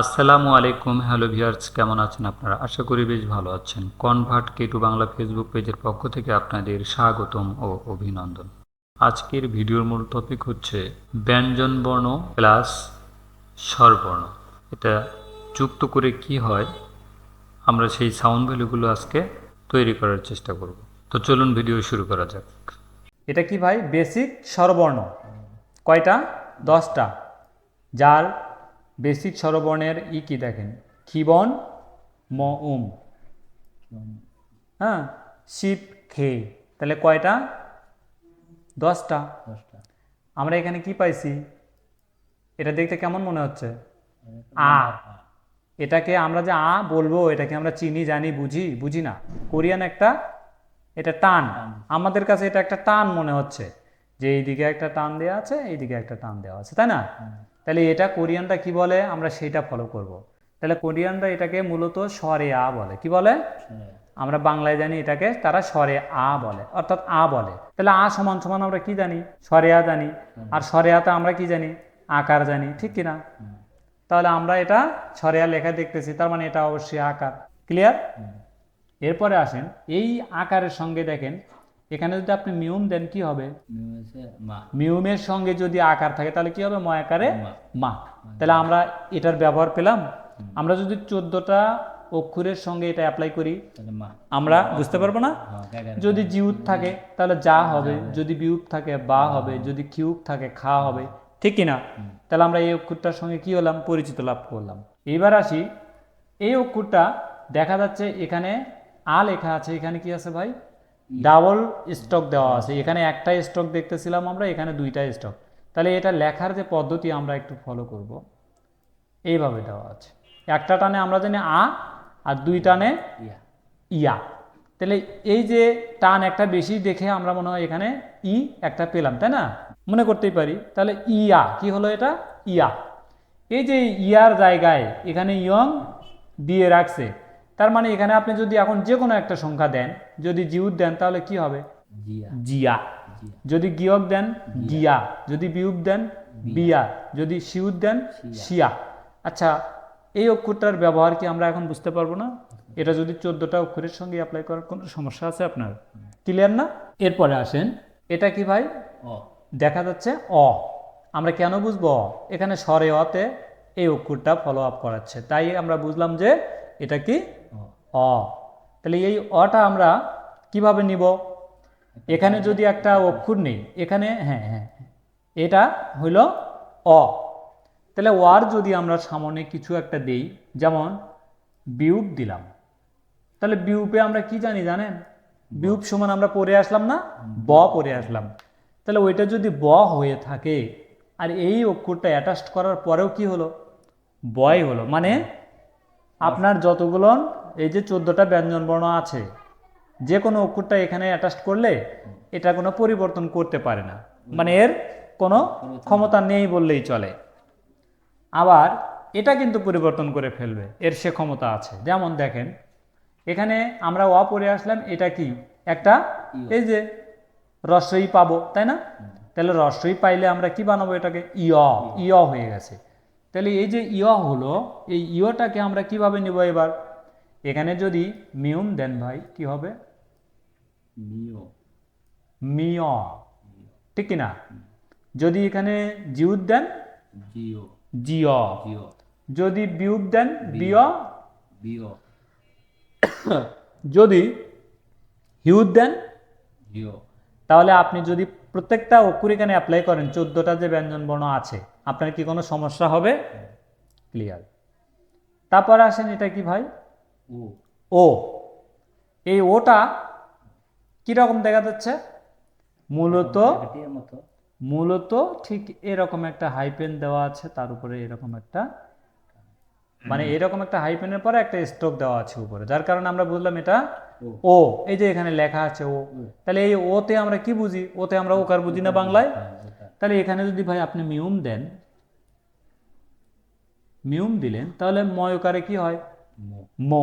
আসসালামু আলাইকুম, hello viewers, কেমন আছেন আপনারা? আশা করি বেশ ভালো আছেন। কনভার্ট K2 বাংলা ফেসবুক পেজের পক্ষ থেকে আপনাদের স্বাগতম ও অভিনন্দন। আজকের ভিডিওর মূল টপিক হচ্ছে ব্যঞ্জনবর্ণ প্লাস স্বরবর্ণ। এটা যুক্ত করে কি হয়, আমরা সেই সাউন্ড ভ্যালুগুলো আজকে তৈরি করার চেষ্টা করব। তো চলুন ভিডিও শুরু করা যাক। এটা কি ভাই? বেসিক স্বরবর্ণ। কয়টা? 10টা। যার বেসিক স্বরবর্ণের কি দেখেন, খিবন, ম, উম, হ্যাঁ, শিপ, খে। তাহলে কয়টা? 10টা। আমরা এখানে কি পাইছি? এটা দেখতে কেমন মনে হচ্ছে? আ। এটাকে আমরা যে আ বলবো, এটাকে আমরা চিনি, জানি, বুঝি না। কোরিয়ান একটা, এটা টান। আমাদের কাছে এটা একটা টান মনে হচ্ছে, যে এইদিকে একটা টান দেওয়া আছে, এইদিকে একটা টান দেওয়া আছে, তাই না? তাহলে এটা কোরিয়ানরা কি বলে, আমরা সেটা ফলো করব। তাহলে কোরিয়ানরা এটাকে মূলত স্বরে আ বলে। কি বলে? আমরা বাংলায় জানি এটাকে তারা স্বরে আ বলে, অর্থাৎ আ বলে। তাহলে আ সমান সমান আমরা কি জানি? স্বরে আ জানি। আর স্বরে আতে আমরা কি জানি? আকার জানি, ঠিক কিনা? তাহলে আমরা এটা স্বরে আ লেখা দেখতেছি, তার মানে এটা অবশ্যই আকার। ক্লিয়ার? এরপরে আসেন, এই আকারের সঙ্গে দেখেন, এখানে যদি আপনি মিউম দেন কি হবে? মিউমের সঙ্গে যদি আকার থাকে তাহলে কি হবে? ময়াকারে মা। তাহলে আমরা এটার ব্যবহার পেলাম। আমরা যদি 14টা অক্ষরের সঙ্গে এটা অ্যাপ্লাই করি, আমরা বুঝতে পারবো না? যদি জিউত থাকে তাহলে যা হবে, যদি বিউপ থাকে বা হবে, যদি কিউব থাকে খা হবে, ঠিক কিনা? তাহলে আমরা এই অক্ষরটার সঙ্গে কি হলাম? পরিচিত লাভ করলাম। এবার আসি, এই অক্ষরটা দেখা যাচ্ছে এখানে আ লেখা আছে, এখানে কি আছে ভাই? ডাবল স্টক দেওয়া আছে। এখানে একটা স্টক দেখতেছিলাম আমরা, এখানে দুইটা স্টক। তাহলে এটা লেখার যে পদ্ধতি আমরা একটু ফলো করব। এইভাবে দেওয়া আছে, একটা টানে আমরা জানি আ, আর দুই টানে ইয়া। তাহলে এই যে টান একটা বেশি দেখে আমরা মনে হয় এখানে ই একটা পেলাম, তাই না? মনে করতেই পারি। তাহলে ইয়া কি হলো? এটা ইয়া। এই যে ইয়ার জায়গায় এখানে ইয়ং দিয়ে রাখছে, তার মানে এখানে আপনি যদি এখন যে কোনো একটা সংখ্যা দেন, যদি জিউত দেন তাহলে কি হবে? জিয়া। যদি গিয়ক দেন গিয়া, যদি বিউপ দেন বিয়া, যদি শিউত দেন শিয়া। আচ্ছা, এই অক্ষরটার ব্যবহার কি আমরা এখন বুঝতে পারবো না? এটা যদি 14টা অক্ষরের সঙ্গে অ্যাপ্লাই করার কোনো সমস্যা আছে আপনার? ক্লিয়ার না? এরপরে আসেন, এটা কি ভাই? দেখা যাচ্ছে অ। আমরা কেন বুঝবো? এখানে স্বরে অতে এই অক্ষরটা ফলো আপ করাচ্ছে, তাই আমরা বুঝলাম যে এটা কি? অ। তাহলে এই অটা আমরা কিভাবে নিব? এখানে যদি একটা অক্ষর নেই, এখানে হ্যাঁ হ্যাঁ এটা হইল অ। তাহলে ওয়ার যদি আমরা সামনে কিছু একটা দেই, যেমন বিউপ দিলাম, তাহলে বিউপে আমরা কি জানি জানেন? বিউপ সমান আমরা পড়ে আসলাম না? ব পড়ে আসলাম। তাহলে ওইটা যদি ব হয়ে থাকে, আর এই অক্ষরটা অ্যাটাচ করার পরেও কি হলো? বয় হলো। মানে আপনার যতগুলো এই যে 14টা ব্যঞ্জনবর্ণ আছে, যে কোনো অক্ষরটা এখানে অ্যাটাচ করলে এটা কোনো পরিবর্তন করতে পারে না, মানে এর কোনো ক্ষমতা নেই বললেই চলে। আবার এটা কিন্তু পরিবর্তন করে ফেলবে, এর সে ক্ষমতা আছে। যেমন দেখেন, এখানে আমরা অ পড়ে আসলাম, এটা কি? একটা এই যে রস্বই পাবো, তাই না? তাহলে রস্বই পাইলে আমরা কি বানাবো? এটাকে ইয়। ইয় হয়ে গেছে। তাহলে এই যে ইয় হলো, এই ইয়টাকে আমরা কিভাবে নিব এবার? এখানে যদি মিউম দেন ভাই কি হবে? মিয়, ঠিক কিনা? যদি এখানে জিউত দেন জিয়, যদি বিউপ দেন বিয়, যদি হিউত দেন। তাহলে আপনি যদি প্রত্যেকটা অক্ষর এখানে অ্যাপ্লাই করেন, 14টা যে ব্যঞ্জনবর্ণ আছে, আপনার কি কোনো সমস্যা হবে? ক্লিয়ার? তারপরে আসেন, এটা কি ভাই? ও। এই ওটা কিরকম দেখা যাচ্ছে? মূলত ঠিক এরকম একটা হাইপেন দেওয়া আছে, তার উপরে এরকম একটা, মানে এরকম একটা হাইপেনের পরে একটা স্ট্রোক দেওয়া আছে উপরে, যার কারণে আমরা বুঝলাম এটা ও। এই যে এখানে লেখা আছে ও, তাহলে এই ওতে আমরা কি বুঝি? ওতে আমরা ওকার বুঝি না বাংলায়? তাহলে এখানে যদি ভাই আপনি মিউম দেন, মিউম দিলেন, তাহলে ময়কারে কি হয়? মো।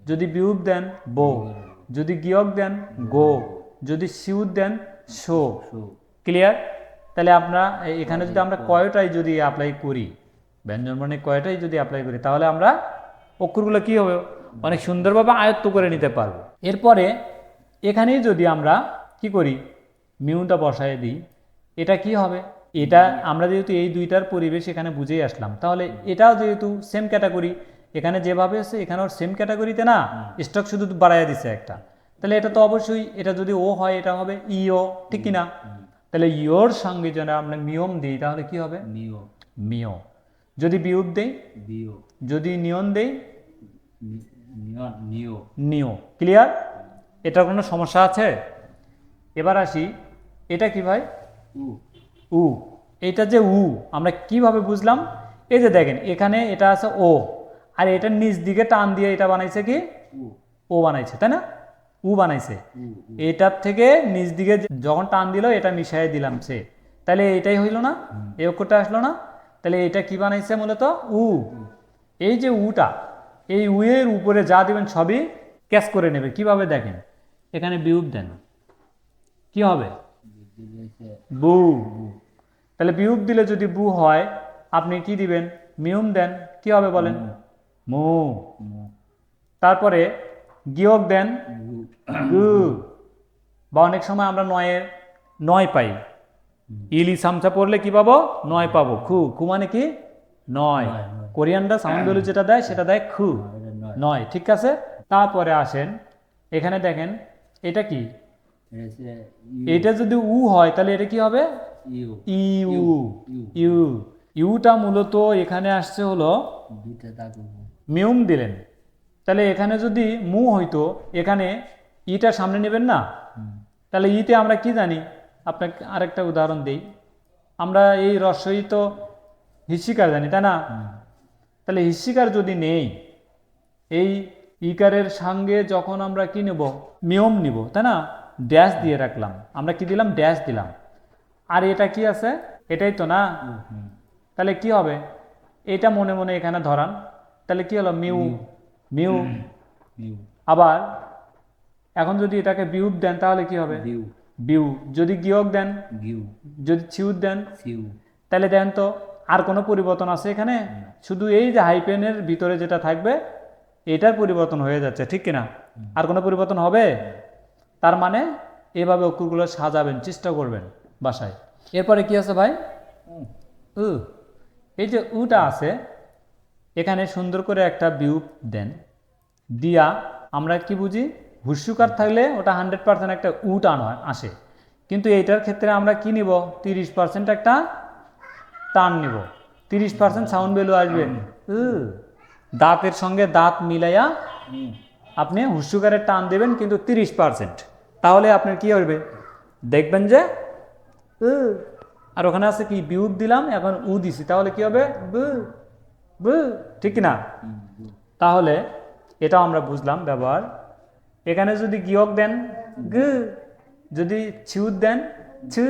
যদি বিউপ দেন বো, যদি গিয়ক দেন গো, যদি শিউত দেন শো। ক্লিয়ার? তাহলে আমরা এখানে যদি আমরা কয়টাই যদি অ্যাপ্লাই করি, ব্যঞ্জনবর্ণে কয়টাই যদি অ্যাপ্লাই করি তাহলে আমরা অক্ষরগুলো কি হবে অনেক সুন্দরভাবে আয়ত্ত করে নিতে পারবো। এরপরে এখানেই যদি আমরা কি করি মিউটা বসায় দিই, এটা কি হবে, এটা আমরা যেহেতু এই দুইটার পরিবেশ এখানে বুঝেই আসলাম, তাহলে এটাও যেহেতু সেম ক্যাটাগরি, এখানে যেভাবে আছে এখানেও সেম ক্যাটাগরিতে না, স্টক শুধু বাড়াইয়া দিছে একটা, তাহলে এটা তো অবশ্যই এটা যদি ও হয় এটা হবে ইও, ঠিক কিনা? তাহলে ইওর সঙ্গে যদি আমরা মিয়ম দিই তাহলে কি হবে মিও। যদি বিয়োগ দেই, যদি নিয়ন দেই নিও। ক্লিয়ার? এটার কোনো সমস্যা আছে? এবার আসি এটা কি ভাই উ, এটা যে উ আমরা কিভাবে বুঝলাম, এই যে দেখেন এখানে এটা আছে ও, আর এটার নিচ দিকে টান দিয়ে এটা বানাইছে কি ও বানাইছে, তাই না? উ বানাইছে, এটার থেকে নিচ দিকে যখন টান দিল এটা মিশাই দিলাম সে, তাহলে এটাই হইল না, এই অক্ষরটা আসলো না, তাহলে এটা কি বানাইছে মূলত উ। এই যে উটা, এই উ এর উপরে যা দিবেন সবই ক্যাচ করে নেবে। কিভাবে দেখেন, এখানে বিয়োগ দেন কি হবে বু, তাহলে বিয়োগ দিলে যদি বু হয় আপনি কি দিবেন মিউম দেন, কি হবে বলেন মু। তারপরে গিয়ক দেন গু, বা অনেক সময় আমরা নয় পাই, ইলি সামসা পড়লে কি পাবো নয় পাবো, খু, খু মানে কি নয়, কোরিয়ানরা সাউন্ড ভ্যালু যেটা দেয় সেটা দেয় খু, নয়, ঠিক আছে। তারপরে আসেন এখানে দেখেন এটা কি, এটা যদি উ হয় তাহলে এটা কি হবে ইউ, ইউ, ইউটা মূলত এখানে আসছে হলো মিউম দিলেন, তাহলে এখানে যদি মু হইতো এখানে ইটা সামনে নেবেন না, তাহলে ইতে আমরা কি জানি, আপনাকে আরেকটা উদাহরণ দেই, আমরা এই রস্বই তো হিস্যিকার জানি তাই না, তাহলে হিস্যিকার যদি নেই এই ইকারের সঙ্গে যখন আমরা কি নেব মিয়ম নিব তাই না, ড্যাশ দিয়ে রাখলাম, আমরা কি দিলাম ড্যাশ দিলাম, আর এটা কি আছে এটাই তো না, তাহলে কি হবে এটা মনে মনে এখানে ধরান, তাহলে কি হলো মিউ, মিউ। আবার এখন যদি এটাকে বিউব দেন তাহলে কি হবে বিউ, যদি গিয়ক দেন যদি ছিউদ দেন, তাহলে দেন তো আর কোনো পরিবর্তন আছে এখানে, শুধু এই যে হাইপেনের ভিতরে যেটা থাকবে এটার পরিবর্তন হয়ে যাচ্ছে, ঠিক কিনা? আর কোনো পরিবর্তন হবে? তার মানে এভাবে অক্ষরগুলো সাজাবেন, চেষ্টা করবেন বাসায়। এরপরে কি আছে ভাই উ, এই যে উটা আছে এখানে সুন্দর করে একটা বিউপ দেন, দিয়া আমরা কি বুঝি হুস্যুকার থাকলে ওটা 100% একটা উ টান আসে, কিন্তু এইটার ক্ষেত্রে আমরা কি নিব 30% একটা টান নিব, 30% সাউন্ড ভ্যালু আসবে দাঁতের সঙ্গে দাঁত মিলাইয়া আপনি হুস্যুকারের টান দেবেন কিন্তু 30%, তাহলে আপনার কি হবে দেখবেন যে আর ওখানে আছে কি বিউপ দিলাম এখন উ দিছি, তাহলে কি হবে বু, বু, ঠিক না? তাহলে এটাও আমরা বুঝলাম ব্যবহার। এখানে যদি গিয়ক দেন গু, যদি ছিউদ দেন ছু,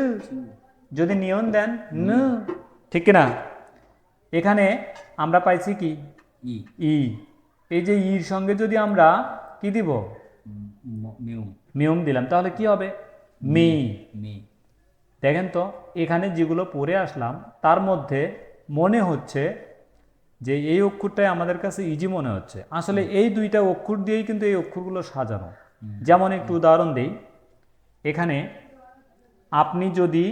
যদি নিয়ন দেন নু, ঠিক না? এখানে আমরা পাইছি কি ই, এই যে ইর সঙ্গে যদি আমরা কি দিব মিউম দিলাম তাহলে কি হবে মি। দেখেন তো এখানে যেগুলো পড়ে আসলাম তার মধ্যে মনে হচ্ছে যে এই অক্ষরটাই আমাদের কাছে ইজি মনে হচ্ছে, আসলে এই দুইটা অক্ষর দিয়েই কিন্তু এই অক্ষরগুলো সাজানো। যেমন একটু উদাহরণ দেই, এখানে আপনি যদি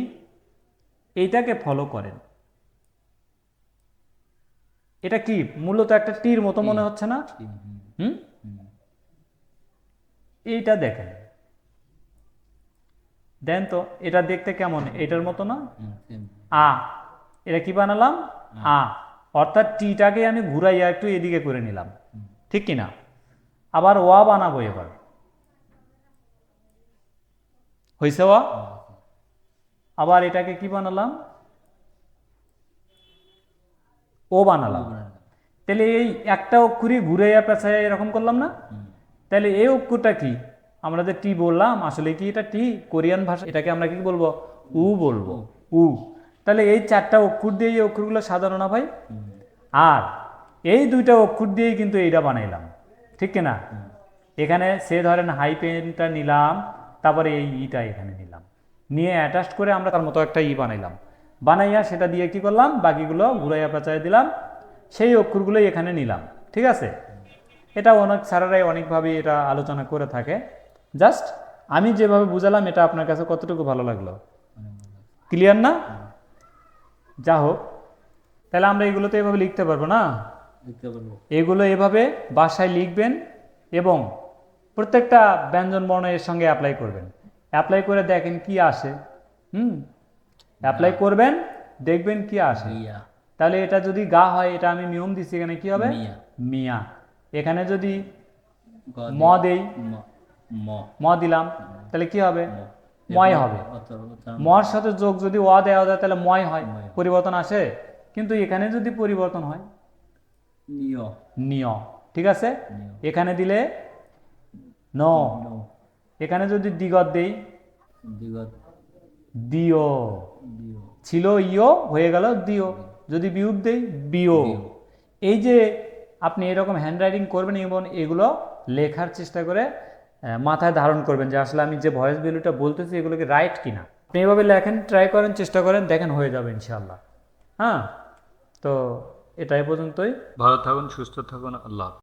এইটাকে ফলো করেন, এটা কি মূলত একটা টির মতো মনে হচ্ছে না? এইটা দেখেন দেন তো এটা দেখতে কেমন, এটার মতো না? আ, এটা কি বানালাম আ, অর্থাৎ টিটাকে আমি ঘুরাইয়া একটু এদিকে করে নিলাম, ঠিক কিনা? আবার ওয়া বানাবো, এবার হয়েছে ওয়া, আবার এটাকে কি বানালাম ও বানালাম, তাহলে এই একটা অক্ষরই ঘুরাইয়া পেঁচাইয়া এরকম করলাম না? তাহলে এই অক্ষরটা কি আমরা যে টি বললাম আসলে কি এটা টি, কোরিয়ান ভাষা এটাকে আমরা কি বলবো উ বলবো উ। তাহলে এই চারটা অক্ষর দিয়ে এই অক্ষরগুলো সাজানো না ভাই, আর এই দুইটা অক্ষর দিয়েই কিন্তু এইটা বানাইলাম, ঠিক কিনা? এখানে সে ধরেন হাই পেনটা নিলাম, তারপরে এই ইটা এখানে নিলাম, নিয়ে অ্যাটাচ করে আমরা তার মতো একটা ই বানাইলাম, বানাইয়া সেটা দিয়ে কি করলাম বাকিগুলো ঘুরাইয়া পেঁচাই দিলাম, সেই অক্ষরগুলোই এখানে নিলাম, ঠিক আছে? এটা অনেক স্যারেরাই অনেকভাবে এটা আলোচনা করে থাকে। জাস্ট আমি যেভাবে বুঝালাম এটা আপনার কাছে কতটুকু ভালো লাগলো? ক্লিয়ার না? যা হোক, তাহলে আমরা এগুলো তো এভাবে লিখতে পারবো না? এগুলো এভাবে বাসায় লিখবেন এবং প্রত্যেকটা ব্যঞ্জন বর্ণ এর সঙ্গে অ্যাপ্লাই করবেন। অ্যাপ্লাই করে দেখেন কি আসে। অ্যাপ্লাই করবেন, দেখবেন কি আসে। তাহলে এটা যদি গা হয়, এটা আমি নিয়ম দিচ্ছি, এখানে কি হবে? মিয়া। এখানে যদি ম দেই, ম দিলাম, তাহলে কি হবে? ময় হবে। মর সাথে যোগ যদি অ দেওয়া যায় তাহলে ময় হয়, পরিবর্তন আসে। কিন্তু এখানে যদি পরিবর্তন হয় নিয়, ঠিক আছে? এখানে দিলে ন, এখানে যদি দ্বিগত দেই দিও, ছিল ইও হয়ে গেল দিও, যদি বিয়োগ দেই বিও। এই যে আপনি এরকম হ্যান্ডরাইটিং করবেন এবং এগুলো লেখার চেষ্টা করে মাথায় ধারণ করবেন যে আসলে আমি যে ভয়েস ভ্যালুটা বলতেছি এগুলোকে রাইট কিনা। আপনি এভাবে লেখেন, ট্রাই করেন, চেষ্টা করেন, দেখেন হয়ে যাবে ইনশাআল্লাহ। হ্যাঁ, তো এটাই পর্যন্তই। ভালো থাকুন, সুস্থ থাকুন, আল্লাহ হাফেজ।